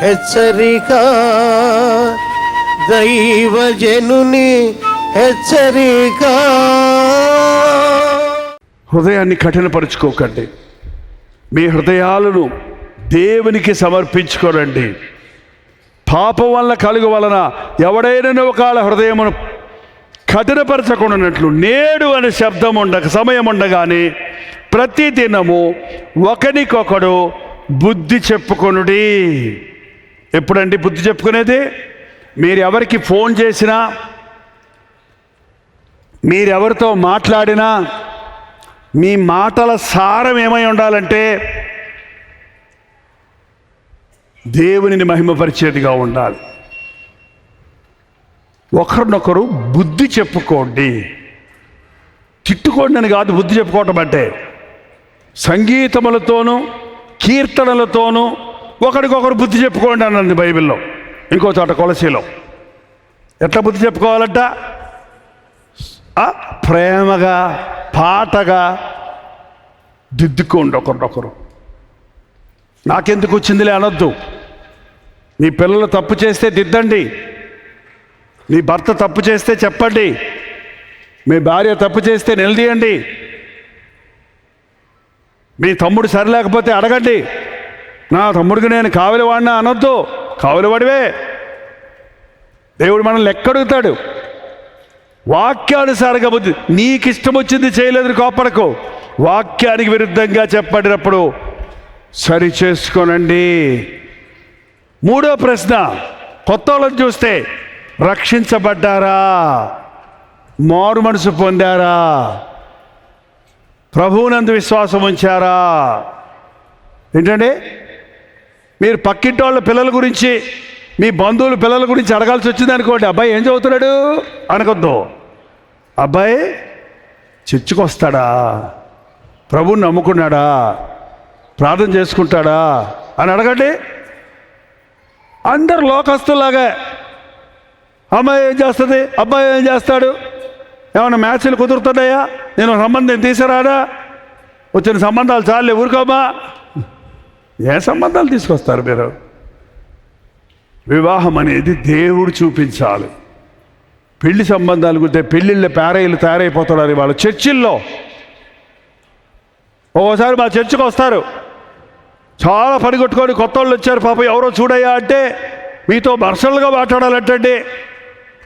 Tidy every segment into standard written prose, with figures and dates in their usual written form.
హెచ్చరిక, దైవజనుని హెచ్చరిక. హృదయాన్ని కఠినపరుచుకోకండి. మీ హృదయాలను దేవునికి సమర్పించుకోరండి. పాపం వల్ల కలుగు వలన ఎవడైనా ఒకళ్ళ హృదయమును కఠినపరచకుండానట్లు నేడు అనే శబ్దం సమయం ఉండగానే ప్రతి దినము ఒకరికొకడు బుద్ధి చెప్పుకొనుడి. ఎప్పుడండి బుద్ధి చెప్పుకునేది? మీరు ఎవరికి ఫోన్ చేసినా, మీరెవరితో మాట్లాడినా మీ మాటల సారం ఏమై ఉండాలంటే దేవునిని మహిమపరిచేదిగా ఉండాలి. ఒకరినొకరు బుద్ధి చెప్పుకోండి. తిట్టుకోండి అని కాదు బుద్ధి చెప్పుకోవటం అంటే. సంగీతములతోనూ కీర్తనలతోనూ ఒకరికొకరు బుద్ధి చెప్పుకోండి అన్నది బైబిల్లో. ఇంకో చోట కొలసీలో ఎట్లా బుద్ధి చెప్పుకోవాలంట? ప్రేమగా పాటగా దిద్దుకోండి ఒకరినొకరు. నాకెందుకు వచ్చిందిలే అనొద్దు. నీ పిల్లలు తప్పు చేస్తే దిద్దండి. నీ భర్త తప్పు చేస్తే చెప్పండి. మీ భార్య తప్పు చేస్తే నిలదీయండి. మీ తమ్ముడు సరిలేకపోతే అడగండి. నా తమ్ముడికి నేను కావలివాడినా అనొద్దు. కావలివాడివే. దేవుడు మనల్ని ఎక్కడుగుతాడు? వాక్యానుసారంగా బుద్ధి. నీకు ఇష్టం వచ్చింది చేయలేదు కోపడకు. వాక్యానికి విరుద్ధంగా చెప్పబడినప్పుడు సరి చేసుకోనండి. మూడో ప్రశ్న, కొత్త వాళ్ళని చూస్తే రక్షించబడ్డారా? మారు మనసు పొందారా? ప్రభువునందు విశ్వాసం ఉంచారా? ఏంటండి, మీరు పక్కింటి వాళ్ళ పిల్లల గురించి, మీ బంధువుల పిల్లల గురించి అడగాల్సి వచ్చింది అనుకోండి, అబ్బాయి ఏం చదువుతున్నాడు అనకొద్దు. అబ్బాయి చర్చికి వస్తాడా, ప్రభువుని నమ్ముకున్నాడా, ప్రార్థన చేసుకుంటాడా అని అడగండి. అందరు లోకస్తులాగా అమ్మాయి ఏం చేస్తుంది, అబ్బాయి ఏం చేస్తాడు, ఏమన్నా మ్యాచ్లు కుదురుతున్నాయా, నేను సంబంధం తీసిరాడా, వచ్చిన సంబంధాలు చాలే ఊరుకోమా. ఏ సంబంధాలు తీసుకొస్తారు మీరు? వివాహం అనేది దేవుడు చూపించాలి. పెళ్లి సంబంధాలు గురించి పెళ్ళిళ్ళ పేరయ్యలు తయారైపోతున్నారు ఇవాళ చర్చిల్లో. ఒక్కోసారి మా చర్చికి వస్తారు, చాలా పనిగొట్టుకొని కొత్త వాళ్ళు వచ్చారు, పాపం ఎవరో చూడయ్యా అంటే మీతో పర్సనల్గా మాట్లాడాలంటండి.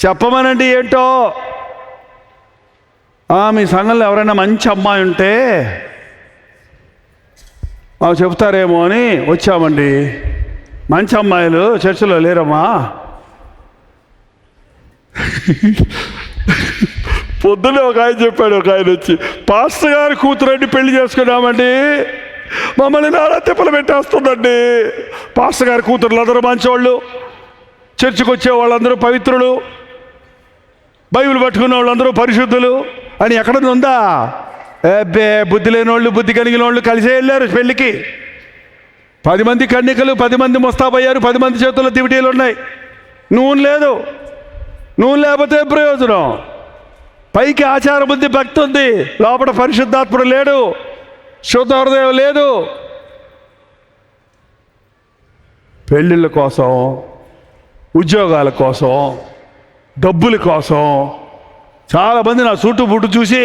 చెప్పమనండి ఏంటో. మీ సంఘంలో ఎవరైనా మంచి అమ్మాయి ఉంటే మాకు చెప్తారేమో అని వచ్చామండి. మంచి అమ్మాయిలు చర్చిలో లేరమ్మా. పొద్దున్నే ఒక ఆయన చెప్పాడు, ఒక ఆయన వచ్చి, పాస్టర్ గారి కూతురండి పెళ్లి చేసుకున్నామండి, మమ్మల్ని నానా తిప్పలు పెట్టేస్తుందండి. పాస్టర్ గారి కూతురులు అందరూ మంచివాళ్ళు, చర్చికి వచ్చే వాళ్ళందరూ పవిత్రులు, బైబిల్ పట్టుకున్న వాళ్ళందరూ పరిశుద్ధులు అని ఎక్కడ ఉందా? అబ్బే, బుద్ధి లేని వాళ్ళు బుద్ధి కలిగిన వాళ్ళు కలిసే వెళ్ళారు పెళ్ళికి. 10 మంది కన్నికలు, 10 మంది ముస్తాబయ్యారు, 10 మంది చేతుల్లో దివిటీలు ఉన్నాయి. నూనె లేదు. నూనె లేకపోతే ప్రయోజనం. పైకి ఆచార బుద్ధి భక్తి ఉంది, లోపల పరిశుద్ధాత్ముడు లేడు, శుద్ధ హృదయం లేదు. పెళ్ళిళ్ళ కోసం, ఉద్యోగాల కోసం, డబ్బుల కోసం చాలామంది నా చుట్టూ పుట్టు చూసి,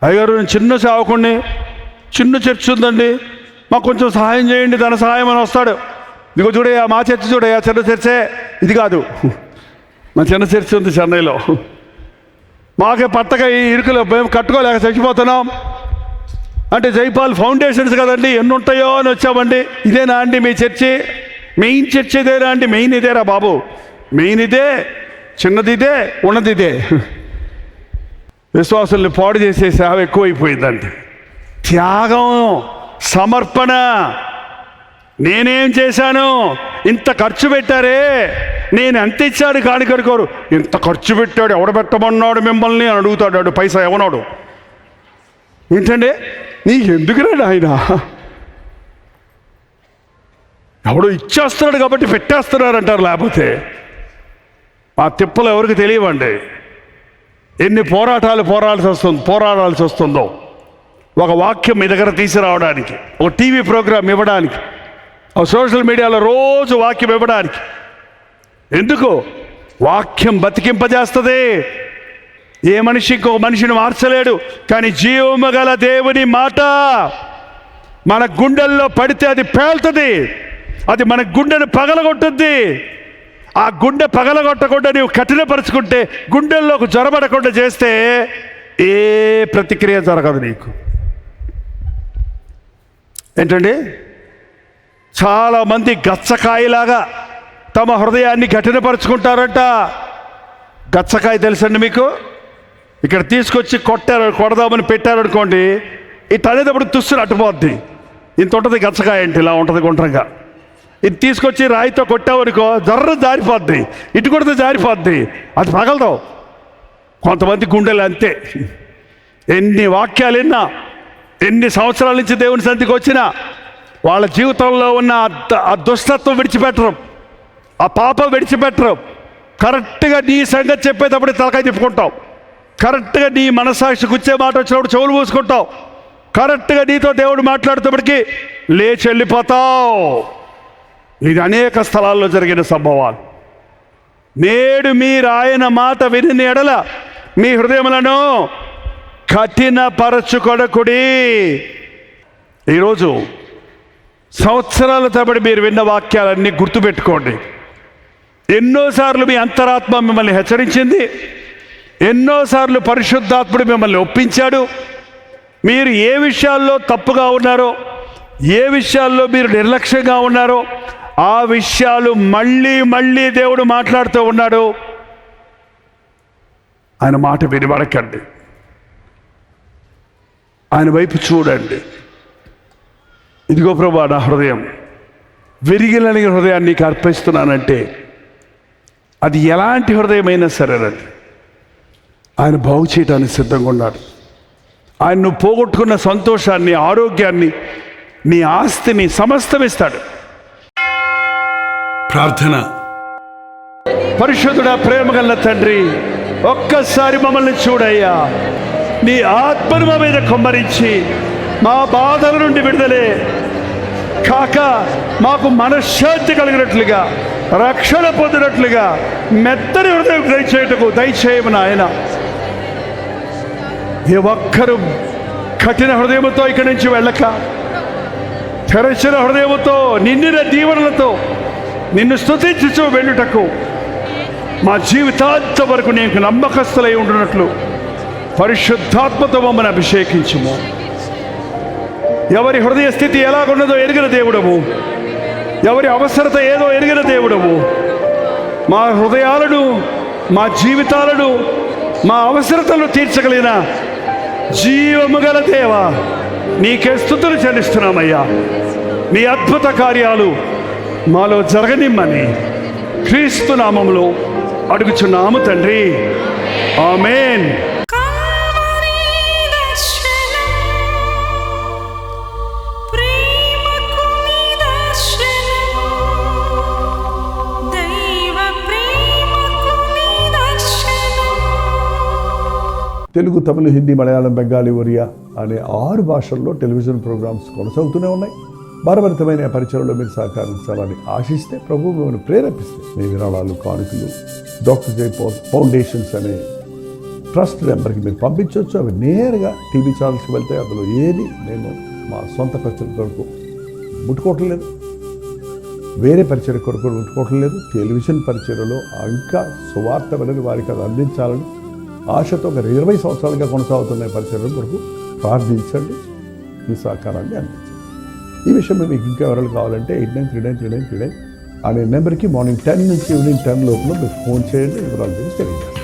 అయ్యగారు నేను చిన్న సేవకుడిని, చిన్న చర్చ్ ఉందండి, మాకు కొంచెం సహాయం చేయండి, ధన సహాయం అని వస్తాడు. ఇదిగో చూడయ్యా, మా చర్చ్ చూడయ్యా, చిన్న చర్చే. ఇది కాదు, మా చిన్న చర్చ్ ఉంది చెన్నైలో, మాకే పట్టక ఈ ఇరుకులో మేము కట్టుకోలేక చచ్చిపోతున్నాం అంటే, జైపాల్ ఫౌండేషన్స్ కదండి, ఎన్ని ఉంటాయో అని వచ్చామండి. ఇదేనా అండి మీ చర్చి? మెయిన్ చర్చ్ ఇదేనా అండి? మెయిన్ ఇదేరా బాబు, మెయిన్ ఇదే, చిన్నది ఇదే, ఉన్నది ఇదే. విశ్వాసుల్ని పాడు చేసే సేవ ఎక్కువైపోయిందండి. త్యాగం, సమర్పణ. నేనేం చేశాను, ఇంత ఖర్చు పెట్టారే, నేను ఎంత ఇచ్చాడు కానికనుకోరు. ఇంత ఖర్చు పెట్టాడు, ఎవడ పెట్టమన్నాడు మిమ్మల్ని అని అడుగుతాడు పైసా ఎవనాడు. ఏంటండి, నీకు ఎందుకురాడు ఆయన? ఎవడో ఇచ్చేస్తున్నాడు కాబట్టి పెట్టేస్తున్నారంటారు. లేకపోతే ఆ తిప్పలు ఎవరికి తెలియవండి. ఎన్ని పోరాడాల్సి వస్తుందో ఒక వాక్యం మీ దగ్గర తీసుకురావడానికి, ఒక టీవీ ప్రోగ్రాం ఇవ్వడానికి, సోషల్ మీడియాలో రోజు వాక్యం ఇవ్వడానికి. ఎందుకు? వాక్యం బతికింపజేస్తుంది. ఏ మనిషి ఇంకొక మనిషిని మార్చలేడు, కానీ జీవము గల దేవుని మాట మన గుండెల్లో పడితే అది పేలుతుంది. అది మన గుండెను పగలగొట్టుద్ది. ఆ గుండె పగలగొట్టకుండా నీవు కఠినపరుచుకుంటే, గుండెల్లోకి జ్వరబడకుండా చేస్తే ఏ ప్రతిక్రియ జరగదు నీకు. ఏంటండి, చాలామంది గచ్చకాయలాగా తమ హృదయాన్ని కఠినపరుచుకుంటారంట. గచ్చకాయ తెలుసండి మీకు? ఇక్కడ తీసుకొచ్చి కొడదామని పెట్టారనుకోండి, ఇటు అనేటప్పుడు తుస్సులు అట్టుపోద్ది. ఇంత ఉంటుంది గచ్చకాయ అంటే, ఇలా ఉంటుంది గుండ్రంగా. ఇది తీసుకొచ్చి రాయితో కొట్టామనుకో, జర్ర జారిపోద్ది, ఇటు కొడితే జారిపోద్ది, అది పగలదు. కొంతమంది గుండెలు అంతే. ఎన్ని వాక్యాలు విన్నా, ఎన్ని సంవత్సరాల నుంచి దేవుని సన్నిధికి వచ్చినా వాళ్ళ జీవితంలో ఉన్న ఆ దుష్టత్వం విడిచిపెట్టరు, ఆ పాపం విడిచిపెట్టరు. కరెక్ట్గా నీ సంగతి చెప్పేటప్పుడు తలకాయ తిప్పుకుంటావు, కరెక్ట్గా నీ మనస్సాక్షికి వచ్చే మాట వచ్చినప్పుడు చెవులు మూసుకుంటావు, కరెక్ట్గా నీతో దేవుడు మాట్లాడుతున్నప్పటికీ లేచి వెళ్ళిపోతావు. ఇది అనేక స్థలాల్లో జరిగిన సంభవాలు. నేడు మీరు ఆయన మాట విని ఎడల మీ హృదయములను కఠినపరచుకొనకుడి. ఈరోజు సంవత్సరాల తరబడి మీరు విన్న వాక్యాలన్నీ గుర్తుపెట్టుకోండి. ఎన్నోసార్లు మీ అంతరాత్మ మిమ్మల్ని హెచ్చరించింది, ఎన్నోసార్లు పరిశుద్ధాత్ముడు మిమ్మల్ని ఒప్పించాడు. మీరు ఏ విషయాల్లో తప్పుగా ఉన్నారో, ఏ విషయాల్లో మీరు నిర్లక్ష్యంగా ఉన్నారో ఆ విషయాలు మళ్ళీ మళ్ళీ దేవుడు మాట్లాడుతూ ఉన్నాడు. ఆయన మాట వినబడకండి, ఆయన వైపు చూడండి. ఇదిగో ప్రభువా, నా హృదయం విరిగిలని హృదయాన్ని నీకు అర్పిస్తున్నానంటే అది ఎలాంటి హృదయమైనా సరేనండి, ఆయన బాగు చేయడానికి సిద్ధంగా ఉన్నాడు. ఆయన నువ్వు పోగొట్టుకున్న సంతోషాన్ని, ఆరోగ్యాన్ని, నీ ఆస్తిని సమస్తం ఇస్తాడు. ప్రార్థన. పరిశుద్ధుడా, ప్రేమగల తండ్రి, ఒక్కసారి మమ్మల్ని చూడయ్యా. నీ ఆత్మను మా మీద కుమ్మరించి మా బాధల నుండి విడుదలే కాక మాకు మనశ్శాంతి కలిగినట్లుగా, రక్షణ పొందినట్లుగా మెత్తని హృదయం దయచేయము నాయన. ఏ ఒక్కరూ కఠిన హృదయముతో ఇక్కడి నుంచి వెళ్ళక, తెరచిన హృదయముతో, నిండిన దీవెనలతో నిన్ను స్తుతించుచూ వెళ్ళుటకు మా జీవితాంతం వరకు నీకు నమ్మకస్తులై ఉండునట్లు పరిశుద్ధాత్మతో మమ్మల్ని అభిషేకించుము. ఎవరి హృదయ స్థితి ఎలాగున్నదో ఎరిగిన దేవుడము, ఎవరి అవసరత ఏదో ఎరిగిన దేవుడము. మా హృదయాలను, మా జీవితాలను, మా అవసరతలను తీర్చగలిగిన జీవము గల దేవా, నీకే స్తుతులు చెల్లిస్తున్నామయ్యా. నీ అద్భుత కార్యాలు మాలో జరగనిమ్మని క్రీస్తు నామములో అడుగుచున్నాము తండ్రి, ఆమేన్. తెలుగు, తమిళ, హిందీ, మలయాళం, బెంగాలీ, ఒరియా అనే 6 భాషల్లో టెలివిజన్ ప్రోగ్రామ్స్ కొనసాగుతూనే ఉన్నాయి. భారభరితమైన పరిచయంలో మీరు సహకరించాలని ఆశిస్తే, ప్రభువు మిమ్మల్ని ప్రేరేపిస్తే మీ విరాళాలు, కానుకలు డాక్టర్ జై ఫౌండేషన్స్ అనే ట్రస్ట్ నెంబర్కి మీరు పంపించవచ్చు. అవి నేరుగా టీవీ ఛానల్స్కి వెళ్తాయి. అందులో ఏది మేము మా సొంత పరిచయం కొరకు ముట్టుకోవటం లేదు, వేరే పరిచయం కొరకు ముట్టుకోవటం లేదు. టెలివిజన్ పరిచయలో ఇంకా సువార్త వెళ్ళని వారికి అది అందించాలని ఆశతో ఒక 20 సంవత్సరాలుగా కొనసాగుతున్న పరిచయం కొరకు ప్రార్థించండి, మీ సహకారాన్ని అందించండి. ఈ విషయంలో మీకు ఇంకా ఎవరైనా కావాలంటే 89393939 అనే నెంబర్కి మార్నింగ్ 10 నుంచి ఈవినింగ్ 10 లోపల మీరు ఫోన్ చేయండి, వివరాలు తెలియజేస్తాను.